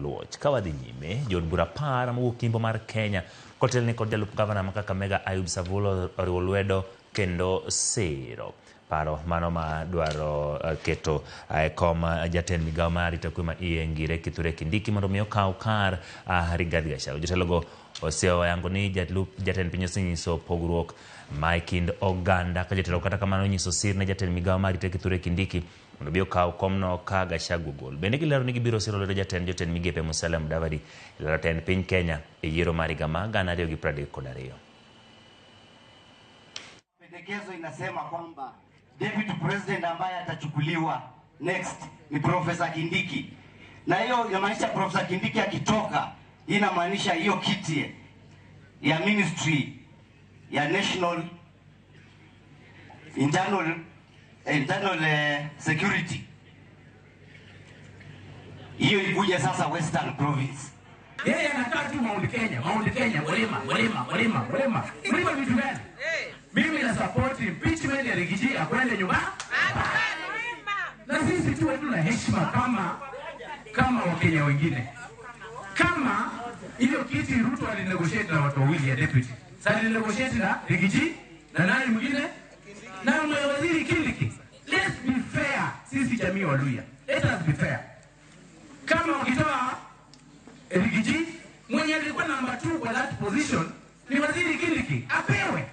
Oluoch. Kawadhi nyime, Jod Bura Par mowuok Kimbo mar Kenya kotelne kod jalup gavana ma Kakamega Ayub Savulo oriwo lwedo kendo siro paro mano ma dwaro keto kom jatend migawo mar arita kwe ma iye Ngire Kithure Kindiki mondo mi okaw kar Rigathi Gachagua. Jotelogo oseyango ni jatend piny osenyiso pogruok ma kind oganda ka jotelo kata kamano nyiso sir ne jatend migawo mar arita Kithure Kindiki mondo bi okaw komno ka Gachagua gol. Bende gilero ni gibiro siro lwedo jotend migepe Musalia Mudavadi lero tend piny Kenya e yiero mar higa ma 2032. Pendekezo inasema kwamba Deputy President ambaye atachukuliwa next ni Professor Kindiki. Na hiyo inamaanisha Professor Kindiki akitoka, inamaanisha hiyo kiti ya Ministry ya National Internal Security. Hiyo ikuja sasa Western Province. Yeye anakaa tu Mount Kenya, Mlima vitu gani? Mimi na support impeachment ya Rigiji akwende nyumbani. Na sisi tu tuna heshima kama Wakenya wengine. Kama hiyo kiti Ruto alinegotiate na watu wawili ya deputy. Sasa alinegotiate na Rigiji na nani mwingine? Na waziri Kindiki. Let's be fair. Sisi jamii wa Luhya. Let us be fair. Kama wakitoa Rigiji mwenye alikuwa number 2 kwa that position ni waziri Kindiki apewe.